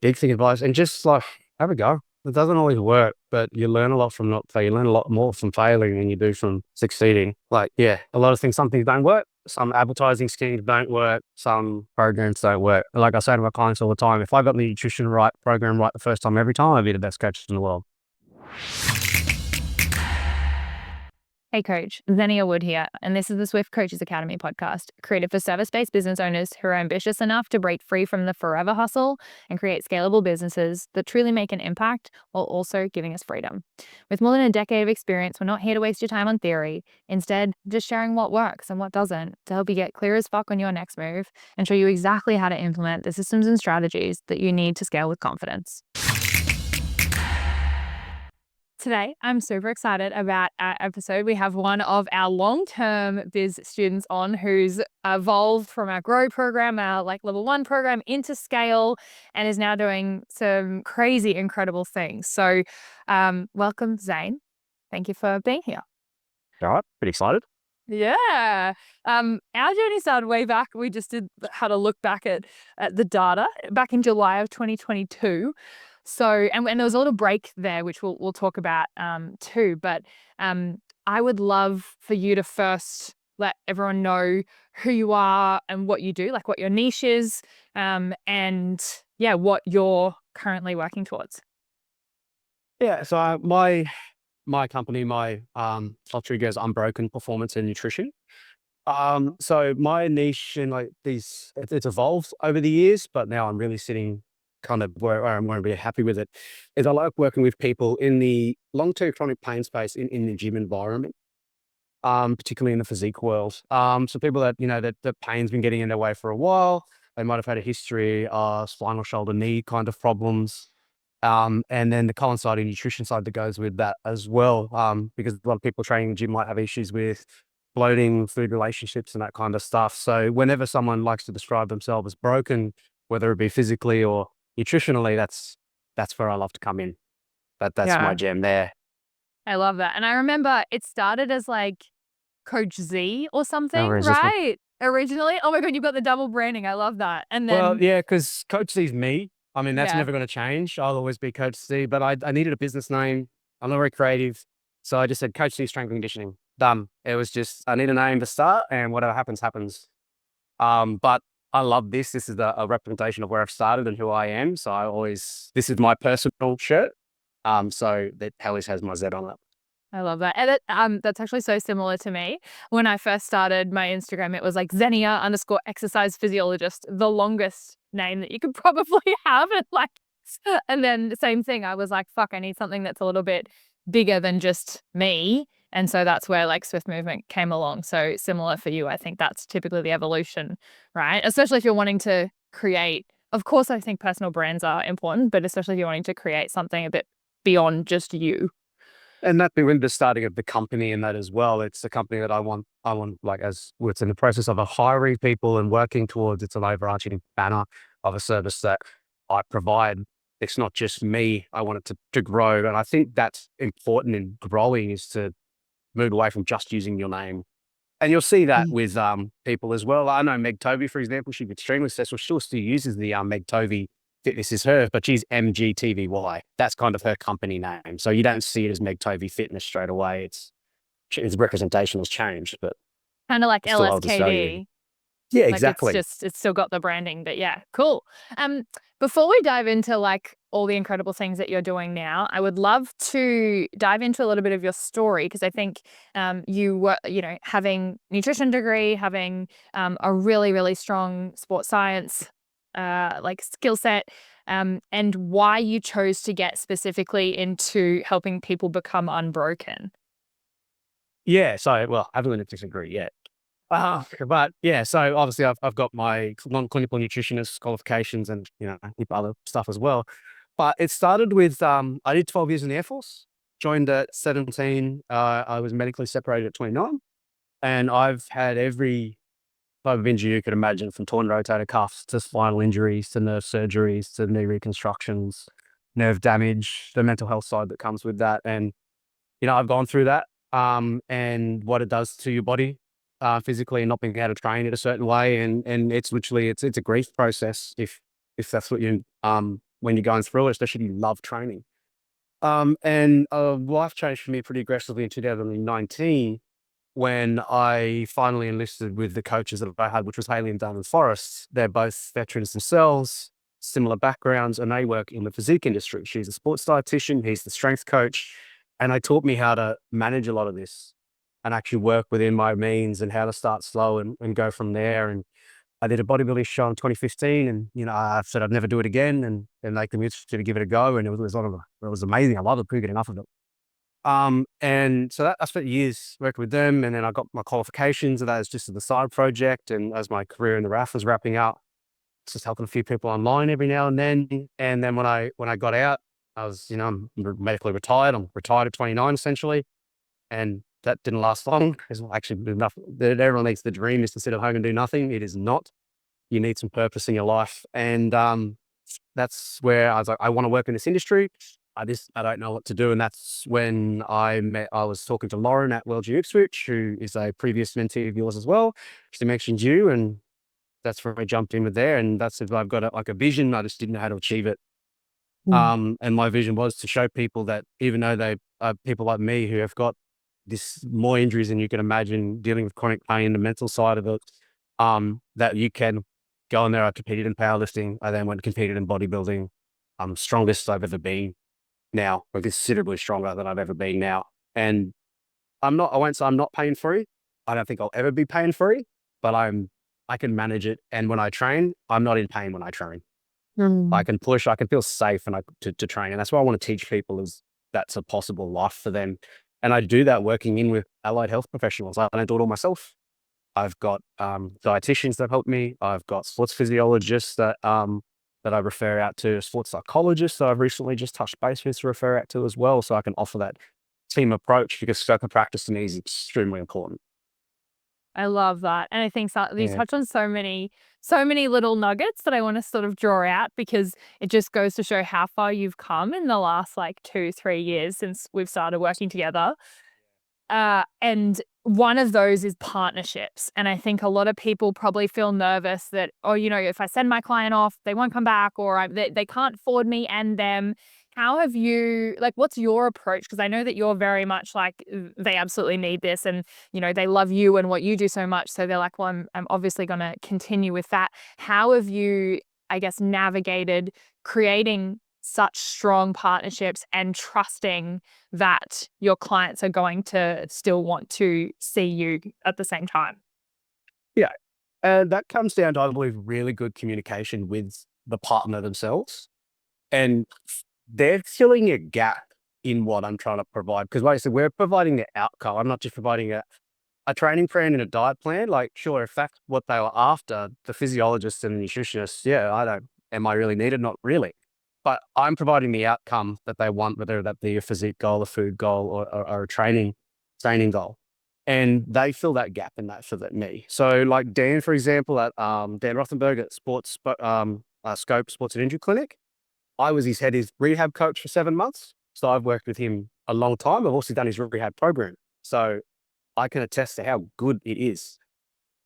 big thing advice, and just like have a go. It doesn't always work, but you learn a lot from not failing. You learn a lot more from failing than you do from succeeding. Like, yeah, a lot of things, some things don't work. Some advertising schemes don't work. Some programs don't work. Like I say to my clients all the time, if I got the nutrition right program right the first time, every time, I'd be the best coach in the world. Hey coach, Zania Wood here, and this is the Swift Coaches Academy podcast, created for service-based business owners who are ambitious enough to break free from the forever hustle and create scalable businesses that truly make an impact while also giving us freedom. With more than a decade of experience, we're not here to waste your time on theory. Instead, just sharing what works and what doesn't to help you get clear as fuck on your next move and show you exactly how to implement the systems and strategies that you need to scale with confidence. Today, I'm super excited about our episode. We have one of our long-term Biz students on who's evolved from our Grow program, our level 1 program, into Scale, and is now doing some crazy, incredible things. So welcome, Zane. Thank you for being here. All right, pretty excited. Yeah. Our journey started way back. We just had a look back at the data back in July of 2022. So, and there was a little break there, which we'll talk about too. But I would love for you to first let everyone know who you are and what you do, like what your niche is, and yeah, what you're currently working towards. Yeah, so my company, my culture goes Unbroken Performance and Nutrition. So my niche in like these, it's evolved over the years, but now I'm really sitting kind of where I'm really happy with it. Is I like working with people in the long-term chronic pain space in the gym environment, particularly in the physique world. So people that, that the pain's been getting in their way for a while. They might have had a history of spinal, shoulder, knee kind of problems. And then the coinciding nutrition side that goes with that as well. Because a lot of people training in the gym might have issues with bloating, food relationships and that kind of stuff. So whenever someone likes to describe themselves as broken, whether it be physically or nutritionally, that's where I love to come in. That's my Yeah, jam there. I love that. And I remember it started as Coach Z or Oh, something, where is this one? right? Originally. Oh my God, you've got the double branding. I love that. And Well, then, yeah, because Coach C's me. I mean, that's yeah, never going to change. I'll always be Coach C, but I needed a business name. I'm not very creative. So I just said Coach C Strength and Conditioning. Done. It was just, I need a name to start and whatever happens, happens. But I love this. This is a representation of where I've started and who I am. So this is my personal shirt. So that always has my Z on it. I love that. And that's actually so similar to me. When I first started my Instagram, it was like Xenia_exercise physiologist, the longest name that you could probably have. And then the same thing. I was like, fuck, I need something that's a little bit bigger than just me. And so that's where Swift Movement came along. So similar for you. I think that's typically the evolution, right? Especially if you're wanting to create, of course, I think personal brands are important, but especially if you're wanting to create something a bit beyond just you. And that with the starting of the company and that as well, it's a company that I want like as it's in the process of hiring people and working towards, it's an overarching banner of a service that I provide. It's not just me. I want it to grow. And I think that's important in growing is to move away from just using your name. And you'll see that with people as well. I know Meg Tovey, for example, she's extremely successful. She still uses the Meg Tovey Fitness is her, but she's MGTVY. That's kind of her company name. So you don't see it as Meg Tovey Fitness straight away. Its representation has changed, but Kind of like it still holds its value. LSKD. Yeah, Like exactly. it's still got the branding, but yeah, cool. Before we dive into all the incredible things that you're doing now, I would love to dive into a little bit of your story because I think you were, having nutrition degree, having a really, really strong sports science skill set, and why you chose to get specifically into helping people become unbroken. Yeah. So, well, I haven't disagree yet. But yeah, so obviously I've got my non-clinical nutritionist qualifications and, a heap of other stuff as well. But it started with, I did 12 years in the Air Force, joined at 17. I was medically separated at 29 and I've had every type of injury you could imagine, from torn rotator cuffs to spinal injuries to nerve surgeries to knee reconstructions, nerve damage, the mental health side that comes with that. And, I've gone through that, and what it does to your body, physically, and not being able to train it a certain way. And it's literally, it's a grief process if that's what you, when you're going through it, especially if you love training. And life changed for me pretty aggressively in 2019 when I finally enlisted with the coaches that I had, which was Haley and Dunn Forrest. They're both veterans themselves, similar backgrounds, and they work in the physique industry. She's a sports dietitian, he's the strength coach. And they taught me how to manage a lot of this and actually work within my means and how to start slow and go from there. And I did a bodybuilding show in 2015, and I said I'd never do it again, and they convinced me to give it a go, and it was amazing. I love it, couldn't get enough of it. And so I spent years working with them, and then I got my qualifications, and that was just as a side project, and as my career in the RAF was wrapping up, just helping a few people online every now and then. And then when I got out, I was I'm medically retired. I'm retired at 29 essentially, and that didn't last long. It's actually enough. Everyone thinks the dream is to sit at home and do nothing. It is not. You need some purpose in your life. And that's where I was like, I want to work in this industry. I don't know what to do. And that's when I was talking to Lauren at World Jiu Ipswich, who is a previous mentee of yours as well. She mentioned you, and that's where I jumped in with there. And that's if I've got a vision, I just didn't know how to achieve it. And my vision was to show people that even though they are people like me who have got this more injuries than you can imagine, dealing with chronic pain, the mental side of it, that you can go in there. I competed in powerlifting. I then went and competed in bodybuilding. I'm strongest I've ever been now, or considerably stronger than I've ever been now. And I won't say I'm not pain free. I don't think I'll ever be pain free, but I can manage it. And when I train, I'm not in pain when I train. I can push, I can feel safe to train. And that's what I want to teach people, is that's a possible life for them. And I do that working in with allied health professionals. I don't do it all myself. I've got dietitians that help me. I've got sports physiologists that I refer out to, sports psychologists that I've recently just touched base with to refer out to as well. So I can offer that team approach, because scope of practice to me is extremely important. I love that. And I think you Yeah. touch on so many little nuggets that I want to sort of draw out, because it just goes to show how far you've come in the last like 2-3 years since we've started working together. And one of those is partnerships. And I think a lot of people probably feel nervous that, oh, if I send my client off, they won't come back, or they can't afford me and them. How have you, like, what's your approach? Because I know that you're very much like, they absolutely need this, and, they love you and what you do so much. So they're like, well, I'm obviously going to continue with that. How have you, I guess, navigated creating such strong partnerships and trusting that your clients are going to still want to see you at the same time? Yeah. And that comes down to, I believe, really good communication with the partner themselves. And they're filling a gap in what I'm trying to provide. Because like I said, we're providing the outcome. I'm not just providing a training plan and a diet plan. Like, sure, if that's what they were after, the physiologist and the nutritionist, am I really needed? Not really. But I'm providing the outcome that they want, whether that be a physique goal, a food goal, or a training goal. And they fill that gap in that for me. So like Dan, for example, at Dan Rothenberg at Scope Sports and Injury Clinic, I was his rehab coach for 7 months. So I've worked with him a long time. I've also done his rehab program. So I can attest to how good it is.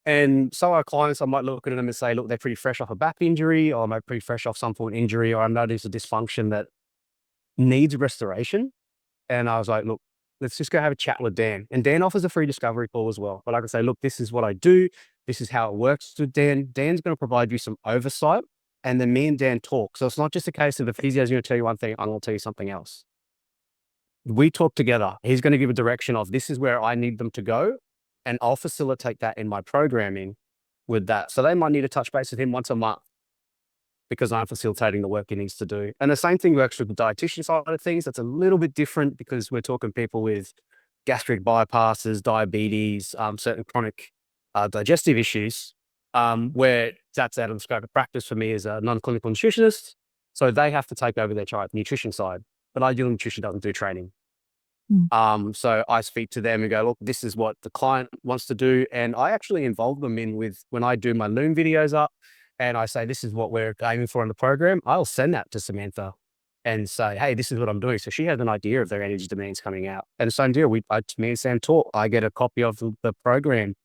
And so our clients, I might look at them and say, look, they're pretty fresh off a back injury, or they're pretty fresh off some point injury, or I noticed a dysfunction that needs restoration. And I was like, look, let's just go have a chat with Dan. And Dan offers a free discovery call as well. But I can say, look, this is what I do. This is how it works with Dan. Dan's going to provide you some oversight. And then me and Dan talk. So it's not just a case of the physio's going to tell you one thing, I'm going to tell you something else. We talk together. He's going to give a direction of, this is where I need them to go. And I'll facilitate that in my programming with that. So they might need to touch base with him once a month, because I'm facilitating the work he needs to do. And the same thing works with the dietitian side of things. That's a little bit different, because we're talking people with gastric bypasses, diabetes, certain chronic digestive issues, where that's out of the scope of practice for me as a non-clinical nutritionist. So they have to take over their nutrition side. But ideal nutrition doesn't do training. So I speak to them and go, look, this is what the client wants to do. And I actually involve them when I do my Loom videos up, and I say, this is what we're aiming for in the program. I'll send that to Samantha and say, hey, this is what I'm doing. So she has an idea of their energy demands coming out. And the same deal, me and Sam talk. I get a copy of the program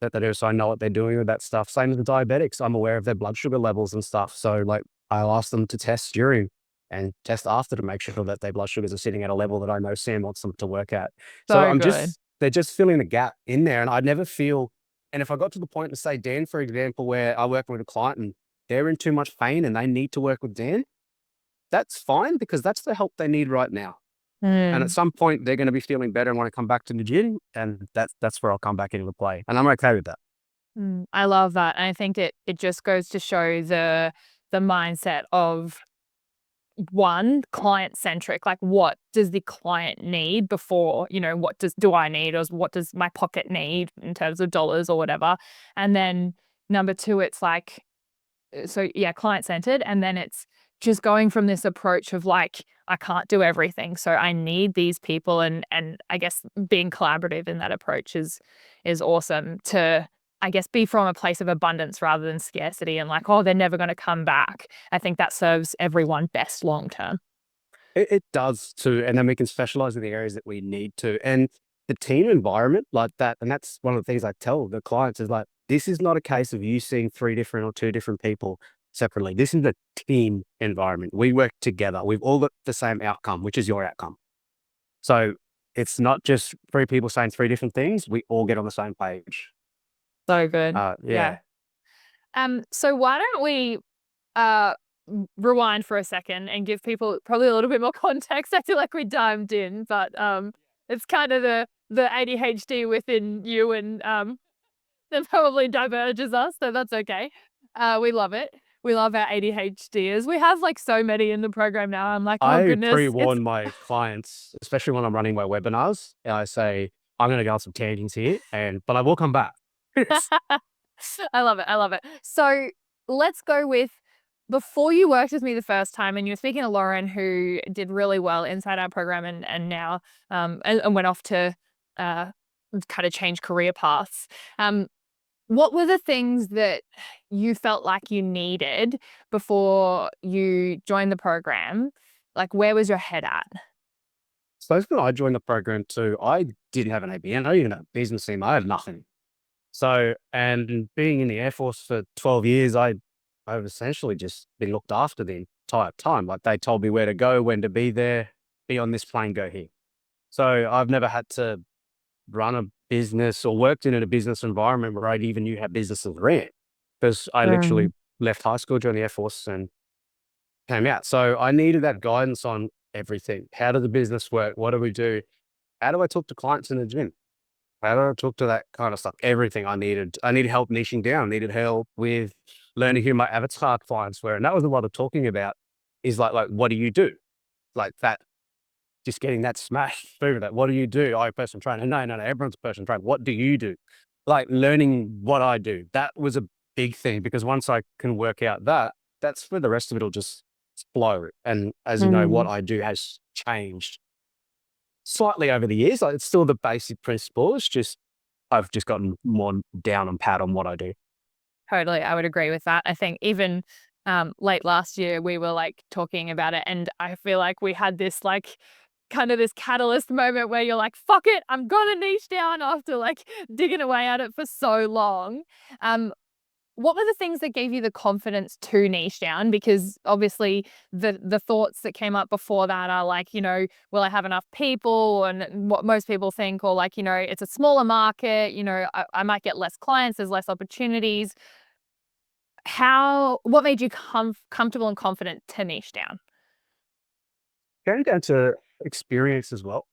that they do, so I know what they're doing with that stuff. Same with the diabetics. I'm aware of their blood sugar levels and stuff. So like, I'll ask them to test during and test after to make sure that their blood sugars are sitting at a level that I know Sam wants them to work at. So So good. they're just filling the gap in there. And I never feel, and if I got to the point to say, Dan, for example, where I work with a client and they're in too much pain and they need to work with Dan, that's fine because that's the help they need right now. And at Mm. some point they're going to be feeling better and want to come back to the gym. And that's where I'll come back into play. And I'm okay with that. I love that. And I think it just goes to show the mindset of one, client centric. Like, what does the client need before, what do I need, or what does my pocket need in terms of dollars or whatever? And then number two, it's like, so yeah, client centered. And then it's just going from this approach of like, I can't do everything, so I need these people, and I guess being collaborative in that approach is awesome to, I guess, be from a place of abundance rather than scarcity and like, oh, they're never going to come back. I think that serves everyone best long term. It does too. And then we can specialize in the areas that we need to. And the team environment like that, and that's one of the things I tell the clients is like, this is not a case of you seeing 3 different or 2 different people separately. This is a team environment. We work together. We've all got the same outcome, which is your outcome. So it's not just 3 people saying 3 different things. We all get on the same page. So good. Yeah. So why don't we uh rewind for a second and give people probably a little bit more context. I feel like we dived in, but it's kind of the ADHD within you, and that probably diverges us, so that's okay. We love it. We love our ADHDers. We have like so many in the program now. I'm like, oh I goodness, it's pre-warn my clients, especially when I'm running my webinars. I say, I'm going to go on some tangents here, but I will come back. I love it. I love it. So let's go with, before you worked with me the first time and you were speaking to Lauren, who did really well inside our program and now and went off to kind of change career paths. What were the things that you felt like you needed before you joined the program? Like, where was your head at? So when I joined the program too, I didn't have an ABN. I didn't have a business team. I had nothing. So, and being in the Air Force for 12 years, I've essentially just been looked after the entire time. Like they told me where to go, when to be there, be on this plane, go here. So I've never had to run a business or worked in a business environment where I even knew how businesses ran, because I literally Mm. left high school, joined the Air Force and came out. So I needed that guidance on everything. How does the business work? What do we do? How do I talk to clients in the gym? How do I talk to that kind of stuff? Everything I needed. I needed help niching down. I needed help with learning who my avatar clients were. And that was what I'm talking about is like, what do you do? Like that, just getting that smashed through that. What do you do? Oh, personal trainer. No, everyone's a personal trainer. What do you do? Like learning what I do. That was a big thing because once I can work out that, that's where the rest of it will just flow. And as you know, what Mm. I do has changed slightly over the years. Like it's still the basic principles, just I've just gotten more down and pat on what I do. Totally, I would agree with that. I think even late last year, we were like talking about it, and I feel like we had this like kind of this catalyst moment where you're like, fuck it, I'm gonna niche down after like digging away at it for so long. Um, what were the things that gave you the confidence to niche down? Because obviously the thoughts that came up before that are like, will I have enough people, and what most people think, or like, it's a smaller market, I might get less clients, there's less opportunities. What made you comfortable and confident to niche down? Going down to experience as well.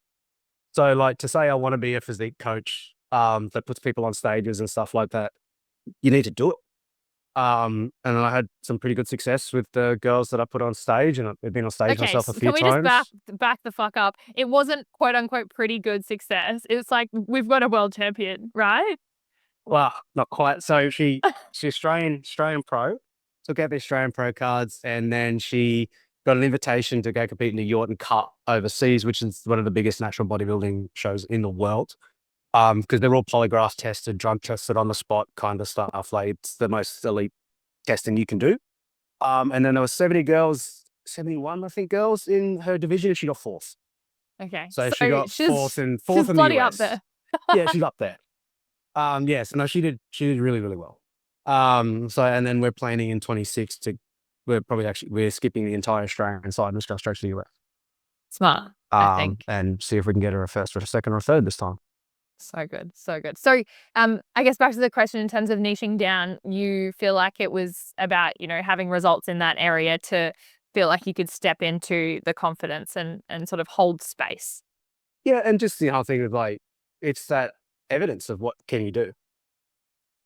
So like to say I want to be a physique coach that puts people on stages and stuff like that, you need to do it. And I had some pretty good success with the girls that I put on stage, and I've been on stage Okay, myself a few can we just back times. back the fuck up? It wasn't quote unquote pretty good success. It's like we've got a world champion, right? Well, not quite. So she's Australian pro, took out the Australian pro cards, and then she got an invitation to go compete in the Yorton Cup overseas, which is one of the biggest natural bodybuilding shows in the world. Because they're all polygraph tested, drug tested on the spot kind of stuff. Like it's the most elite testing you can do. And then there was 70 girls, 71, I think, girls in her division, and she got fourth. Okay, So she so got fourth she's in the bloody up US. there. Yeah, she's up there. Yes, no, she did really, really well. So, and then we're planning in 26 to we're skipping the entire Australian side and just go straight to the US. Smart, I think. And see if we can get her a first or a second or a third this time. So good, so good. So, I guess back to the question in terms of niching down, you feel like it was about, having results in that area to feel like you could step into the confidence and sort of hold space. Yeah, and just the other thing is like, it's that evidence of what can you do.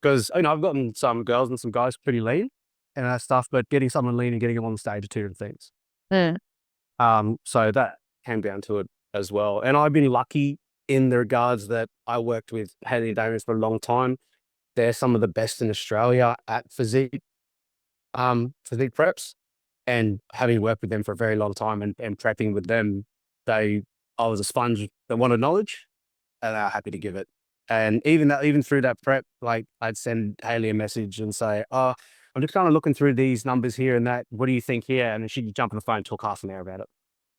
Because I've gotten some girls and some guys pretty lean and that stuff, but getting someone lean and getting them on the stage are two different things. Mm. So that came down to it as well. And I've been lucky in the regards that I worked with Haley Davis for a long time. They're some of the best in Australia at physique preps. And having worked with them for a very long time and prepping with them, I was a sponge that wanted knowledge and they were happy to give it. And even through that prep, like I'd send Haley a message and say, "Oh, I'm just kind of looking through these numbers here and that. What do you think here?" And then she'd jump on the phone and talk half an hour about it.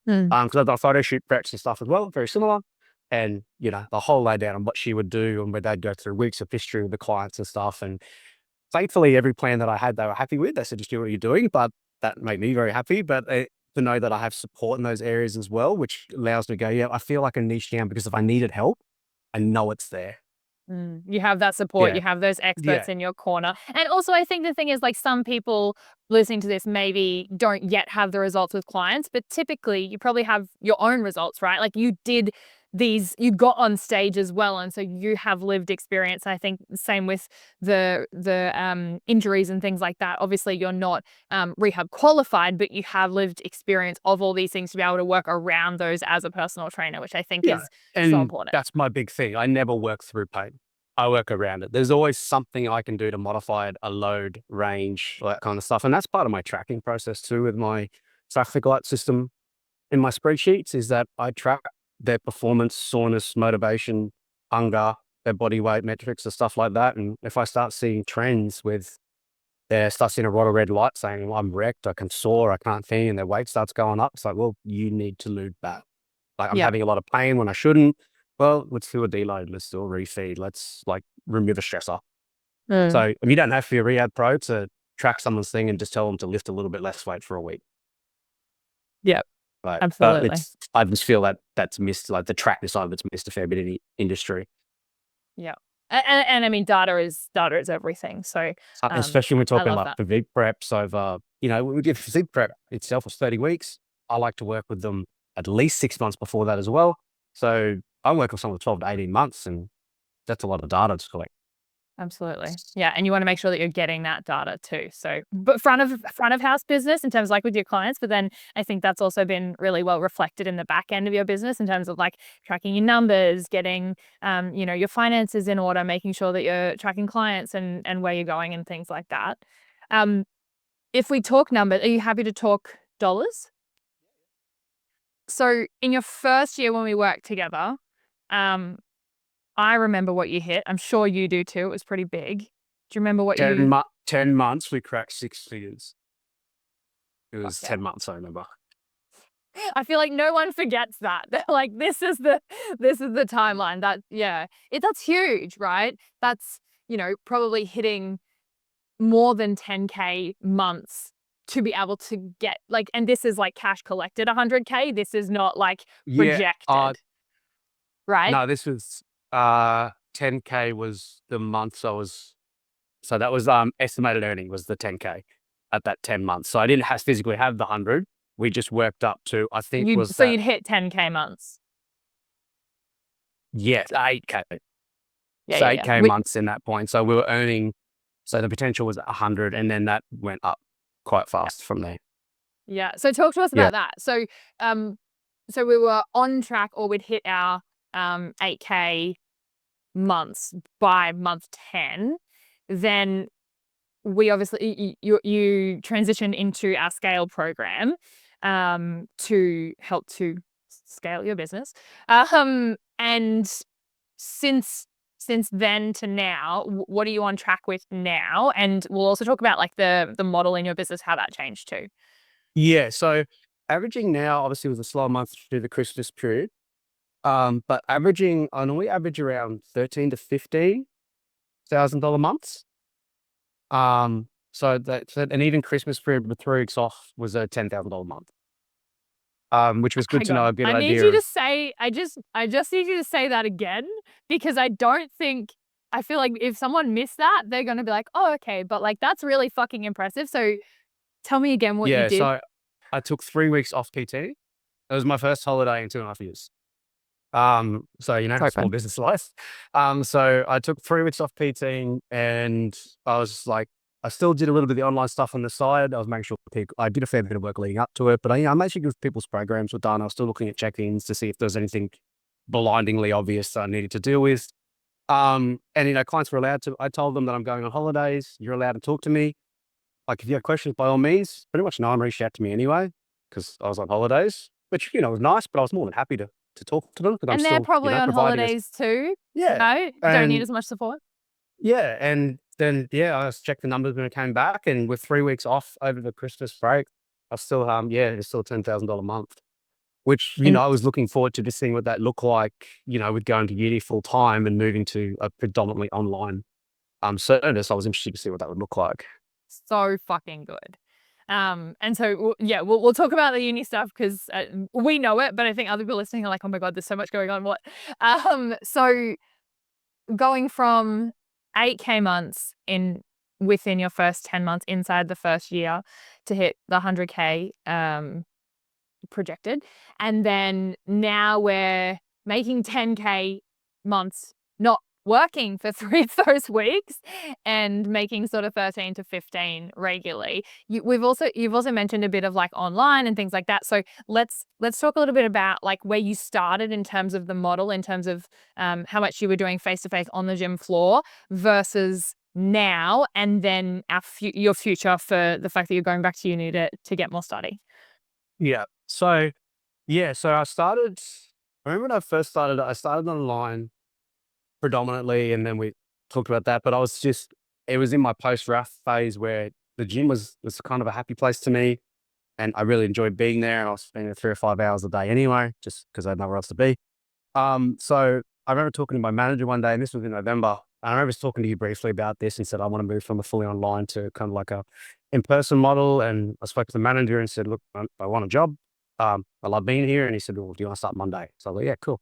Mm. Because I've done photo shoot preps and stuff as well, very similar. And the whole laydown on what she would do and where they'd go through weeks of history with the clients and stuff. And thankfully, every plan that I had, they were happy with. They said, "Just do what you're doing," but that made me very happy. But to know that I have support in those areas as well, which allows me to go, yeah, I feel like a niche down because if I needed help, I know it's there. You have that support, Yeah. you have those Yeah. experts in your corner. And also, I think the thing is, like, some people listening to this maybe don't yet have the results with clients, but typically you probably have your own results, right? Like, you got on stage as well, and so you have lived experience. I think same with the injuries and things like that. Obviously, you're not rehab qualified, but you have lived experience of all these things to be able to work around those as a personal trainer, which I think Yeah. is so And important. that's my big thing. I never work through pain. I work around it. There's always something I can do to modify it, a load, range, all that kind of stuff. And that's part of my tracking process too with my traffic light system in my spreadsheets is that I track their performance, soreness, motivation, hunger, their body weight metrics and stuff like that. And if I start seeing trends with start seeing a rod of red light saying, "Well, I'm wrecked, I can soar, I can't think," and their weight starts going up, it's like, well, you need to lose that. Like I'm Yeah. having a lot of pain when I shouldn't. Well, let's do a deload. Let's do a refeed. Let's like remove a stressor. Mm. So you don't have to be a rehab pro to track someone's thing and just tell them to lift a little bit less weight for a week. Yep, Right. But absolutely. I just feel that that's missed, like the track side of it's missed a fair bit in the industry. Yeah. And I mean, data is everything. So, Especially when we're I talking love like that. physique preps over, when we did physique prep itself was 30 weeks. I like to work with them at least 6 months before that as well. So I work with someone with 12 to 18 months and that's a lot of data to collect. Absolutely. Yeah, and you wanna make sure that you're getting that data too. So, but front of house business in terms of, like, with your clients, but then I think that's also been really well reflected in the back end of your business in terms of, like, tracking your numbers, getting, your finances in order, making sure that you're tracking clients and where you're going and things like that. Um, if we talk numbers, are you happy to talk dollars? So, in your first year when we worked together, um, I remember what you hit. I'm sure you do too. It was pretty big. Do you remember what 10, you 10 months, we cracked six figures. It fuck was yeah. 10 months, I remember. I feel like no one forgets that. They're like, this is the timeline. That's huge, right? That's, probably hitting more than 10K months to be able to get like, and this is like cash collected 100K. This is not like Yeah. projected, right? No, this was 10K was the months so that was estimated earning was the 10K at that 10 months. So I didn't physically have the 100. We just worked up to, I think was So that, you'd hit 10K months. yes, 8K. Yeah, So yeah, yeah. 8K months in that point. So we were earning, so the potential was 100 and then that went up quite fast from there. Yeah. So talk to us Yeah. about that. So we were on track or we'd hit our 8K months by month 10. Then we obviously you transitioned into our scale program to help to scale your business. And since then to now, what are you on track with now? And we'll also talk about like the model in your business, how that changed too. Yeah. So averaging now, obviously, was a slow month through the Christmas period. But averaging, I normally average around 13 to $15,000 months. So and even Christmas period with 3 weeks off was a $10,000 month. Which was good Hang to know on. a good I need idea you to of. say, I just need you to say that again, because I feel like if someone missed that, they're gonna be like, "Oh, okay," but, like, that's really fucking impressive, so tell me again what you Yeah, did. so I took 3 weeks off PT. It was my first holiday in 2.5 years. So, small Open. business life. So I took 3 weeks off PTing, and I was like, I still did a little bit of the online stuff on the side. I was making sure I did a fair bit of work leading up to it, but I made sure people's programs were done. I was still looking at check-ins to see if there was anything blindingly obvious that I needed to deal with. And clients were allowed to. I told them that I'm going on holidays. You're allowed to talk to me. Like, if you have questions, by all means. Pretty much no one reached out to me anyway because I was on holidays, which was nice. But I was more than happy to talk to them because I'm And they're still probably on providing us. holidays too, Yeah, no? Don't need and as much support? yeah, and then I just checked the numbers when it came back, and with 3 weeks off over the Christmas break, I still it's still $10,000 a month. Which, In I was looking forward to just seeing what that looked like, with going to uni full time and moving to a predominantly online service. I was interested to see what that would look like. so fucking good. And so, yeah, we'll talk about the uni stuff because we know it, but I think other people listening are like, "Oh my God, there's so much going on." What? So going from 8K months within your first 10 months inside the first year to hit the 100K projected, and then now we're making 10K months, not working for 3 of those weeks and making sort of 13 to 15 regularly. You've also mentioned a bit of like online and things like that. So let's talk a little bit about like where you started in terms of the model, in terms of how much you were doing face to face on the gym floor versus now, and then your future for the fact that you're going back to uni to get more study. Yeah. So I started. I remember when I first started, I started online predominantly, and then we talked about that. But it was in my post RAF phase where the gym was kind of a happy place to me, and I really enjoyed being there. And I was spending 3 or 5 hours a day anyway, just because I had nowhere else to be. So I remember talking to my manager one day, and this was in November. And I remember talking to you briefly about this and said I want to move from a fully online to kind of like a in-person model. And I spoke to the manager and said, look, I want a job. I love being here. And he said, well, do you want to start Monday? So I was like, yeah, cool.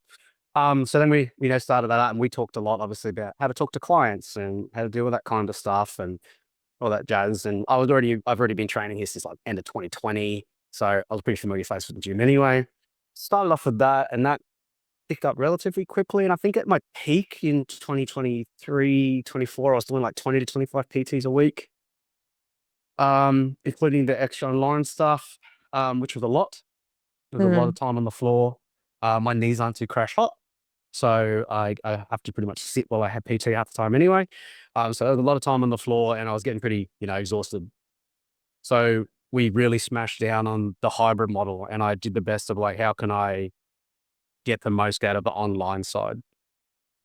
So then we, started that out, and we talked a lot, obviously, about how to talk to clients and how to deal with that kind of stuff and all that jazz. And I've already been training here since like end of 2020. So I was pretty familiar face with the gym anyway. Started off with that, and that picked up relatively quickly. And I think at my peak in 2023, 24, I was doing like 20 to 25 PTs a week, including the extra online stuff, which was a lot. There's a lot of time on the floor. My knees aren't too crash hot. So I have to pretty much sit while I have PT half the time anyway. So there was a lot of time on the floor, and I was getting pretty, exhausted. So we really smashed down on the hybrid model, and I did the best of like, how can I get the most out of the online side?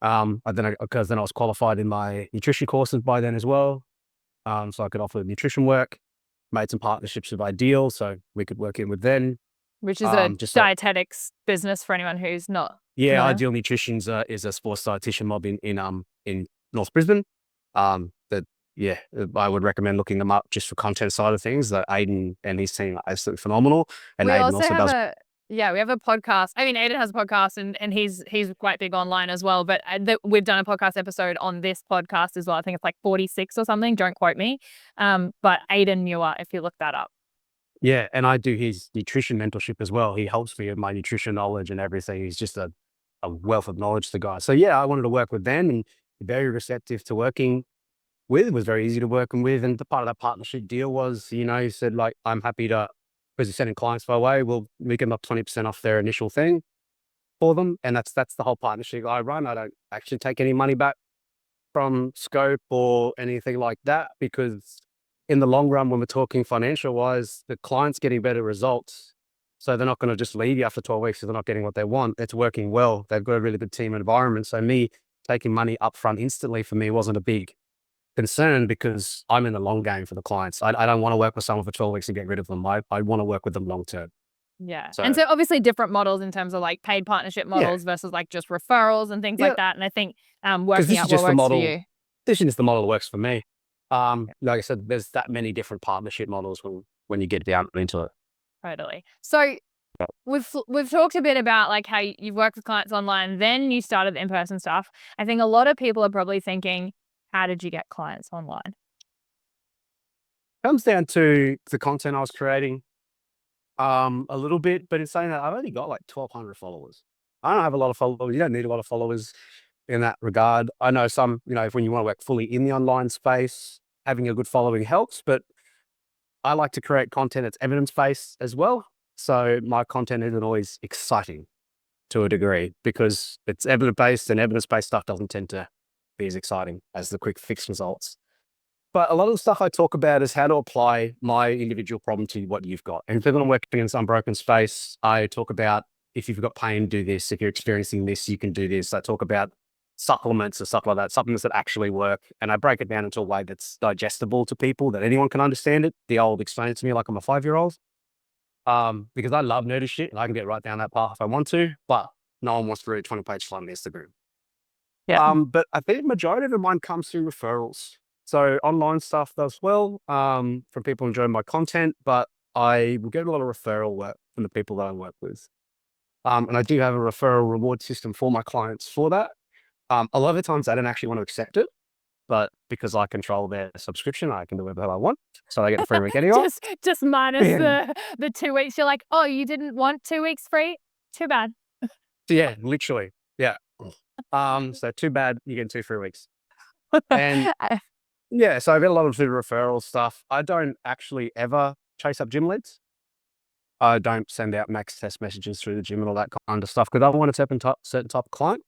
Because then I was qualified in my nutrition courses by then as well. So I could offer nutrition work, made some partnerships with Ideal, so we could work in with them. Which is a Just like, dietetics business for anyone who's not yeah, familiar. Ideal Nutrition's is a sports dietitian mob in North Brisbane. That yeah, I would recommend looking them up just for content side of things. That Aiden and his team are absolutely phenomenal, and We Aiden also also have does. we have a podcast. I mean, Aiden has a podcast and he's quite big online as well, but we've done a podcast episode on this podcast as well. I think it's like 46 or something. Don't quote me. But Aiden Muir, if you look that up. Yeah, and I do his nutrition mentorship as well. He helps me with my nutrition knowledge and everything. He's just a wealth of knowledge, the guy. So yeah, I wanted to work with them, and very receptive to working with. It was very easy to work with. And the part of that partnership deal was, he said like, I'm happy to, because he's sending clients my way, we can knock 20% off their initial thing for them. And that's the whole partnership I run. I don't actually take any money back from scope or anything like that, because in the long run, when we're talking financial wise, the client's getting better results. So they're not going to just leave you after 12 weeks if they're not getting what they want. It's working well. They've got a really good team environment. So me taking money upfront instantly for me wasn't a big concern, because I'm in the long game for the clients. I don't want to work with someone for 12 weeks and get rid of them. I want to work with them long term. Yeah. And So so obviously different models in terms of like paid partnership yeah, models versus like just referrals and things yeah, like that. And I think because working this is out what just the works for model. you. This is the model that works for me. Like I said, there's that many different partnership models when you get down into it. Totally. So we've talked a bit about like how you've worked with clients online, then you started the in-person stuff. I think a lot of people are probably thinking, how did you get clients online? Comes down to the content I was creating, a little bit, but in saying that, I've only got like 1,200 followers. I don't have a lot of followers. You don't need a lot of followers in that regard. I know some, when you want to work fully in the online space, having a good following helps, but I like to create content that's evidence-based as well. So my content isn't always exciting to a degree because it's evidence-based, and evidence-based stuff doesn't tend to be as exciting as the quick fix results. But a lot of the stuff I talk about is how to apply my individual problem to what you've got. And if you're going to work in some unbroken space, I talk about if you've got pain, do this. If you're experiencing this, you can do this. I talk about supplements and stuff like that, supplements that actually work. And I break it down into a way that's digestible to people, that anyone can understand it. The old explain it to me like I'm a 5-year-old. Because I love nerdy shit and I can get right down that path if I want to, but no one wants to read a 20-page slide on Instagram. Yeah. But I think the majority of mine comes through referrals. So online stuff does well, from people enjoying my content, but I will get a lot of referral work from the people that I work with. And I do have a referral reward system for my clients for that. A lot of the times they don't actually want to accept it, but because I control their subscription, I can do whatever I want. So I get the free week anyway. Just minus the 2 weeks. You're like, oh, you didn't want 2 weeks free? Too bad. Yeah, literally. Yeah. So too bad you get 2 free weeks. And yeah, so I get a lot of the referral stuff. I don't actually ever chase up gym leads. I don't send out max test messages through the gym and all that kind of stuff because I want a certain type of client.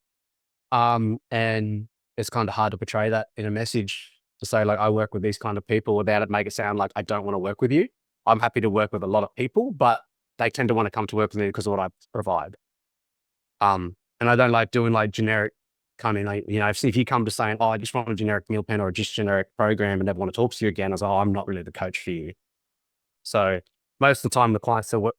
And it's kind of hard to portray that in a message to say, like, I work with these kind of people without it make it sound like I don't want to work with you. I'm happy to work with a lot of people, but they tend to want to come to work with me because of what I provide. And I don't like doing like generic kind of, if you come to saying, oh, I just want a generic meal plan or just generic program and never want to talk to you again, I was like, oh, I'm not really the coach for you. So most of the time the clients when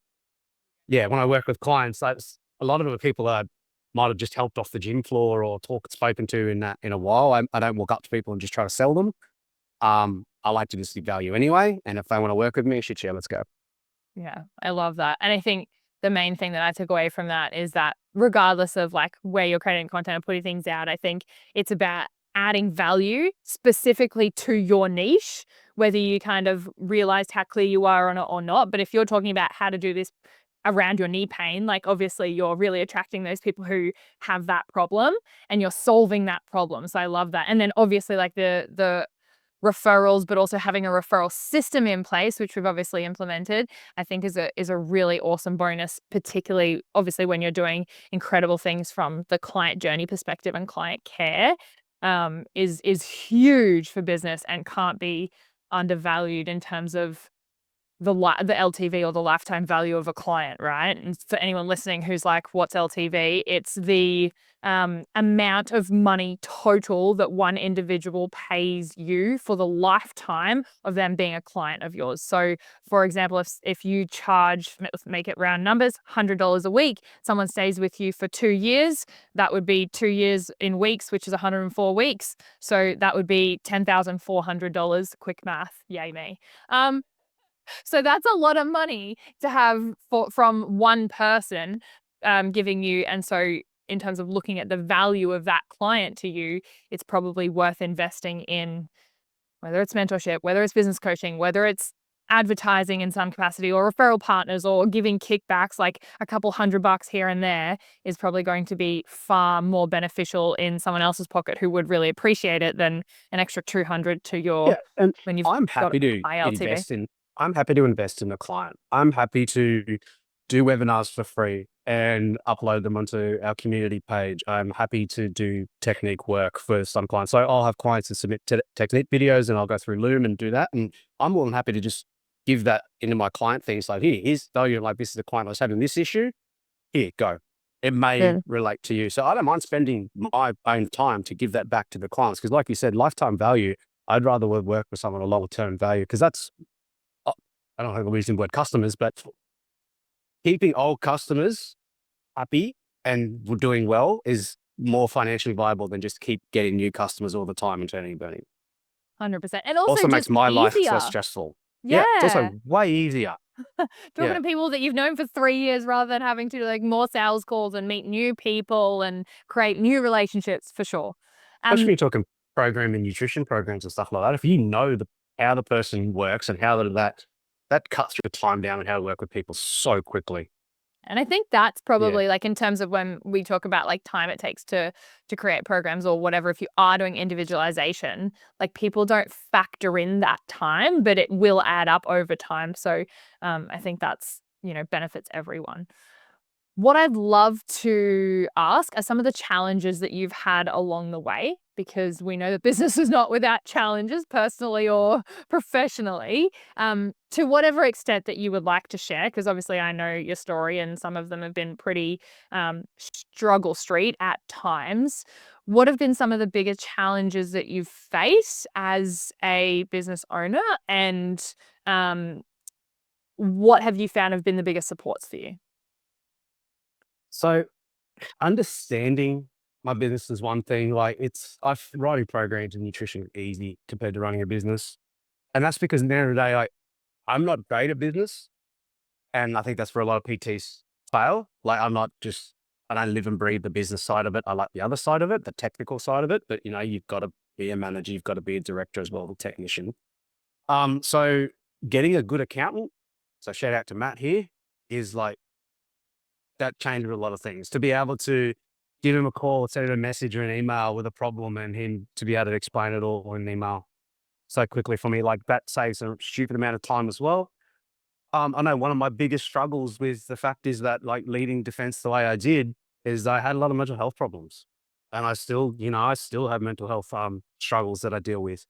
I work with clients, that's a lot of the people that I might have just helped off the gym floor or spoken to in a while. I don't walk up to people and just try to sell them. I like to just give value anyway. And if they want to work with me, shit, yeah, let's go. Yeah, I love that. And I think the main thing that I took away from that is that regardless of like where you're creating content and putting things out, I think it's about adding value specifically to your niche, whether you kind of realized how clear you are on it or not. But if you're talking about how to do this around your knee pain, like obviously you're really attracting those people who have that problem and you're solving that problem. So I love that. And then obviously like the referrals, but also having a referral system in place, which we've obviously implemented, I think is a really awesome bonus, particularly obviously when you're doing incredible things from the client journey perspective, and client care is huge for business and can't be undervalued in terms of the LTV or the lifetime value of a client, right? And for anyone listening who's like, what's LTV? It's the amount of money total that one individual pays you for the lifetime of them being a client of yours. So for example, if you charge, make it round numbers, $100 a week, someone stays with you for 2 years, that would be 2 years in weeks, which is 104 weeks. So that would be $10,400, quick math, yay me. So that's a lot of money to have from one person giving you. And so in terms of looking at the value of that client to you, it's probably worth investing in, whether it's mentorship, whether it's business coaching, whether it's advertising in some capacity or referral partners or giving kickbacks, like a couple $100 here and there is probably going to be far more beneficial in someone else's pocket who would really appreciate it than an extra 200 to your, Yeah. And when you've I'm got happy to high LTV. I'm happy to invest in the client. I'm happy to do webinars for free and upload them onto our community page. I'm happy to do technique work for some clients. So I'll have clients that submit technique videos and I'll go through Loom and do that. And I'm more than happy to just give that into my client thing. It's like, here's value. Like, this is the client I was having this issue. Here, go. It may relate to you. So I don't mind spending my own time to give that back to the clients. Because like you said, lifetime value, I'd rather work with someone a long-term value, because that's, I don't know if I'm using the word customers, but keeping old customers happy and doing well is more financially viable than just keep getting new customers all the time and turning and burning. 100%. And also Also makes just my life less easier. stressful. Yeah, it's Yeah. also way easier. Talking Yeah, to people that you've known for 3 years rather than having to do, like, more sales calls and meet new people and create new relationships for sure. especially Um, when you're talking programming, nutrition programs and stuff like that. If you know how the person works and how that cuts your time down and how to work with people so quickly. And I think that's Yeah. probably like in terms of when we talk about like time it takes to create programs or whatever, if you are doing individualization, like people don't factor in that time, but it will add up over time. So I think that's, benefits everyone. What I'd love to ask are some of the challenges that you've had along the way, because we know that business is not without challenges, personally or professionally, to whatever extent that you would like to share. Because obviously, I know your story, and some of them have been pretty struggle street at times. What have been some of the bigger challenges that you've faced as a business owner, and um, what have you found have been the biggest supports for you? So understanding my business is one thing. Like writing programs in nutrition is easy compared to running a business. And that's because at the end of the day, like I'm not great at business. And I think that's where a lot of PTs fail. Like I don't live and breathe the business side of it. I like the other side of it, the technical side of it. But you've got to be a manager, you've got to be a director as well, a technician. So getting a good accountant, so shout out to Matt here, is like that changed a lot of things. To be able to give him a call, send him a message or an email with a problem and him to be able to explain it all in an email so quickly for me, like that saves a stupid amount of time as well. I know one of my biggest struggles with the fact is that like leading defense the way I did is I had a lot of mental health problems. And I still have mental health struggles that I deal with.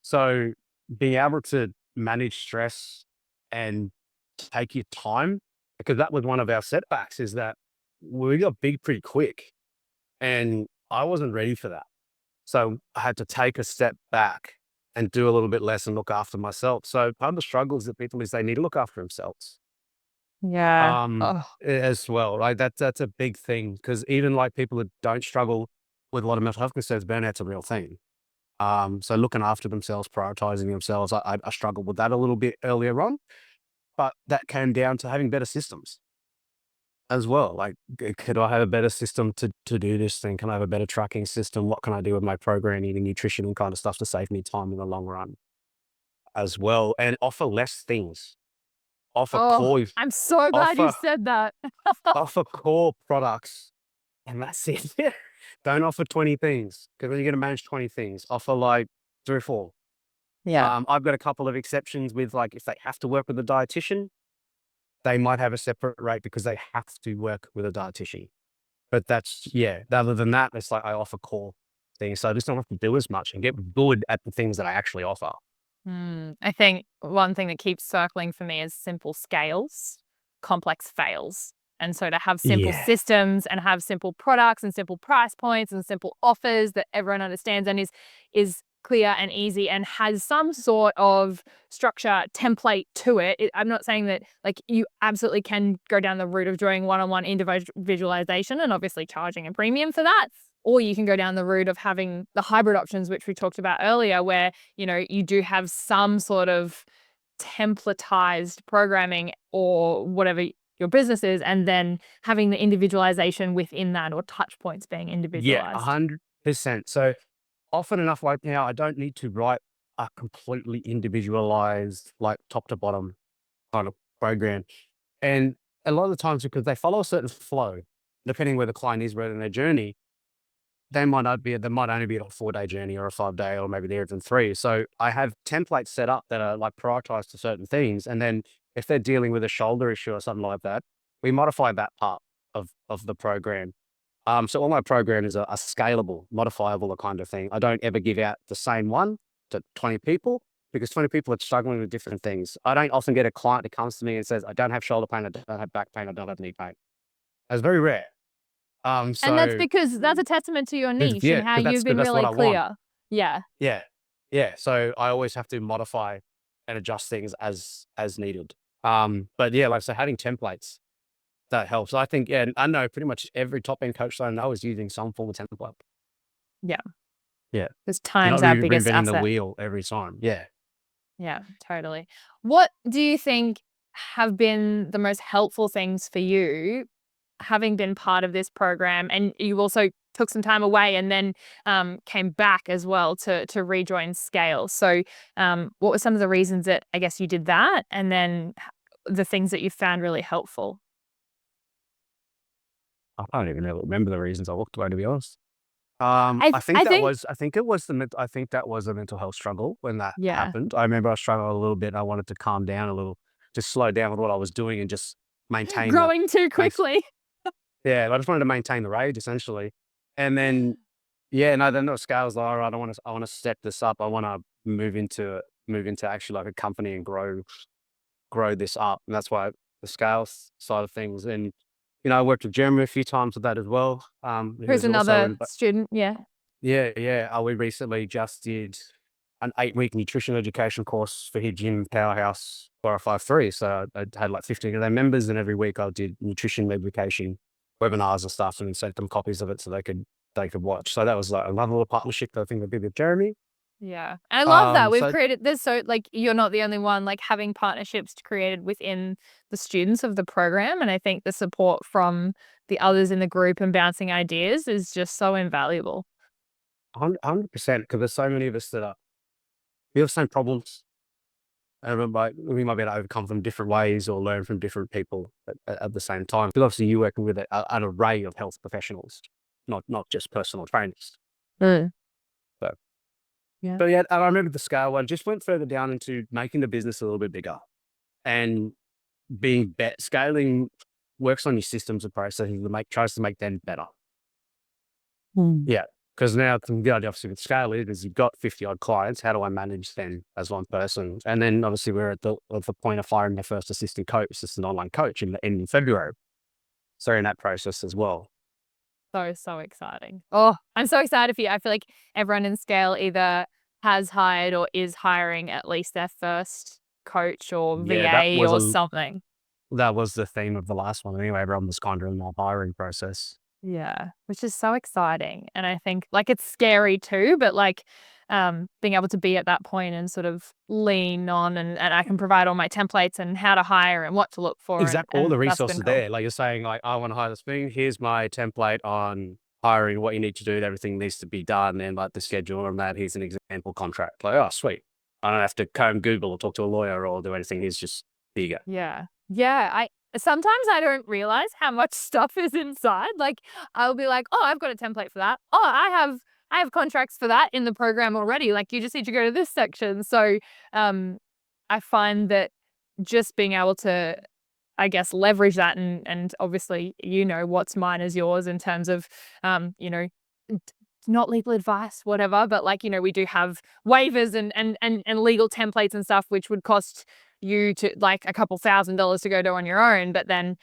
So being able to manage stress and take your time, because that was one of our setbacks, is that we got big pretty quick and I wasn't ready for that. So I had to take a step back and do a little bit less and look after myself. So part of the struggles that people is they need to look after themselves Yeah. Oh, as well. Right. That's a big thing because even like people that don't struggle with a lot of mental health concerns, burnout's a real thing. So looking after themselves, prioritizing themselves, I struggled with that a little bit earlier on, but that came down to having better systems as well. Like, could I have a better system to do this thing? Can I have a better tracking system? What can I do with my programming and nutrition and kind of stuff to save me time in the long run as well? And offer less things. Offer oh, core, I'm so glad you offer said that. offer core products, and that's it. Don't offer 20 things because when you're going to manage 20 things, offer like 3 or 4. Yeah. I've got a couple of exceptions with like if they have to work with a dietitian, they might have a separate rate because they have to work with a dietitian. But other than that, it's like I offer core things. So I just don't have to do as much and get good at the things that I actually offer. I think one thing that keeps circling for me is simple scales, complex fails. And so to have simple Yeah. systems and have simple products and simple price points and simple offers that everyone understands and is clear and easy and has some sort of structure template to it. I'm not saying that like you absolutely can go down the route of doing one-on-one individualization and obviously charging a premium for that. Or you can go down the route of having the hybrid options, which we talked about earlier, where you do have some sort of templatized programming or whatever your business is, and then having the individualization within that or touch points being Yeah, individualized. 100%. So often enough, like now, I don't need to write a completely individualized, like top to bottom kind of program. And a lot of the times, because they follow a certain flow, depending where the client is, where in their journey, they might only be on a 4-day journey or a 5-day, or maybe they're even 3. So I have templates set up that are like prioritized to certain things. And then if they're dealing with a shoulder issue or something like that, we modify that part of the program. So all my programs are scalable, modifiable, a kind of thing. I don't ever give out the same one to 20 people because 20 people are struggling with different things. I don't often get a client that comes to me and says, I don't have shoulder pain, I don't have back pain, I don't have knee pain. That's very rare. And that's So because that's a testament to your niche and yeah, how you've because been that's what really I want. clear. Yeah. Yeah. Yeah. So I always have to modify and adjust things as needed. But yeah, like so having templates that helps. I think, yeah, I know pretty much every top end coach that I know is using some form of template. Yeah. Yeah. Because You're time's not our biggest reinventing the asset. wheel every time. Yeah. Yeah, totally. What do you think have been the most helpful things for you having been part of this program? And you also took some time away and then came back as well to rejoin Scale. So what were some of the reasons that I guess you did that? And then the things that you found really helpful? I can't even really remember the reasons I walked away, to be honest. I think, I think that was a mental health struggle when that yeah, happened. I remember I struggled a little bit. I wanted to calm down a little, just slow down with what I was doing and just maintain the growing too main quickly. yeah, I just wanted to maintain the rage essentially. And then, yeah, no, then the scale was like, all right, I want to step this up. I want to move into actually like a company and grow this up. And that's why the scale side of things. And, I worked with Jeremy a few times with that as well. He Who's was also another in, student? Yeah. yeah, yeah. We recently just did an 8-week nutrition education course for his gym Powerhouse 4053. So I had like 15 of their members, and every week I did nutrition education webinars and stuff, and sent them copies of it so they could watch. So that was like another little partnership that I think I did with Jeremy. Yeah. And I love that. We've So created there's so like you're not the only one like having partnerships created within the students of the program. And I think the support from the others in the group and bouncing ideas is just so invaluable. 100%, because there's so many of us that we have the same problems. And we might be able to overcome them different ways or learn from different people at the same time. Because obviously you're working with an array of health professionals, not just personal trainers. Mm. So, Yeah. but yeah, and I remember the scale one just went further down into making the business a little bit bigger and scaling works on your systems and processes tries to make them better. Mm. Yeah. Because now the idea obviously with scale is you've got 50 odd clients. How do I manage them as one person? And then obviously we're at the point of hiring their first assistant coach, assistant online coach in February. So in that process as well. So exciting. Oh, I'm so excited for you. I feel like everyone in Scale either has hired or is hiring at least their first coach or Yeah, VA or something. that was the theme of the last one anyway. Everyone was kind of in the hiring process. Yeah, which is so exciting. And I think like it's scary too, but like being able to be at that point and sort of lean on and I can provide all my templates and how to hire and what to look for Exactly. All the and that's been resources cool. there. Like you're saying, like, I want to hire this thing. Here's my template on hiring, what you need to do, everything needs to be done, and like the schedule and that. Here's an example contract. Like, oh, sweet. I don't have to comb Google or talk to a lawyer or do anything. Here's just, here you go. Yeah. Yeah, I sometimes I don't realize how much stuff is inside. Like I'll be like, "Oh, I've got a template for that. Oh, I have contracts for that in the program already. Like you just need to go to this section." So, I find that just being able to I guess leverage that and obviously what's mine is yours in terms of d- not legal advice whatever but like we do have waivers and legal templates and stuff which would cost you to like a couple $1,000s to go do on your own but then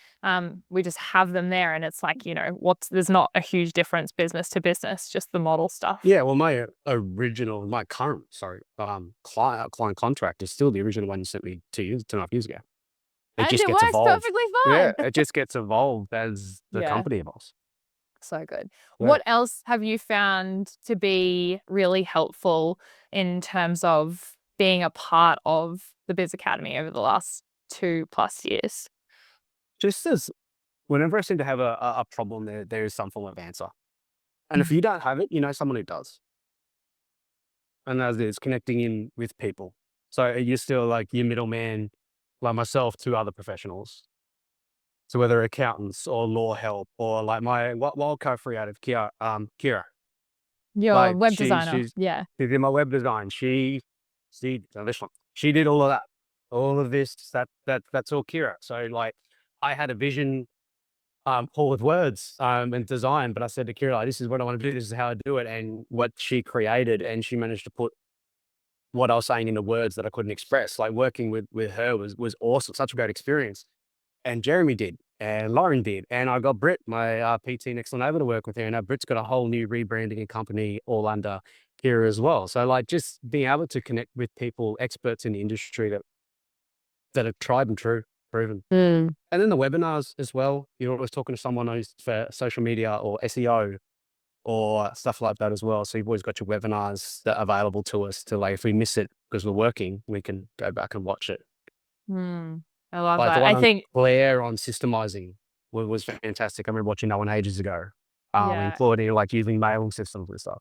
we just have them there and it's like what's there's not a huge difference business to business just the model stuff. Yeah. Well, my current, sorry, client contract is still the original one you sent me 2.5 years ago. It And just it gets works evolved. perfectly Yeah. fine. It just gets evolved as the Yeah. company evolves. So good. Yeah. What else have you found to be really helpful in terms of being a part of the Biz Academy over the last 2+ years? Just as whenever I seem to have a problem, there is some form of answer. And if Mm. you don't have it, you know someone who does. And as is connecting in with people. So you're still like your middleman, like myself, to other professionals. So whether accountants or law help or like my wild co-creative Kira, Your like web designer. she Yeah. did my web design. No, this one, she did all of that, all of this. That's all Kira. So like, I had a vision, full with words, and design, but I said to Kira, like, this is what I want to do. This is how I do it. And what she created, and she managed to put what I was saying into words that I couldn't express. Like working with her was awesome, such a great experience. And Jeremy did, and Lauren did, and I got Britt, my PT next door neighbor, to work with her. And now Britt's got a whole new rebranding and company all under Kira as well. So like just being able to connect with people, experts in the industry that are tried and true, proven. Mm. And then the webinars as well. You're always talking to someone who's for social media or SEO or stuff like that as well. So you've always got your webinars that are available to us to like, if we miss it because we're working, we can go back and watch it. Hmm. I love Like the that. one I on think, Claire on systemizing was fantastic. I remember watching that one ages ago, yeah. including like using mailing systems and stuff.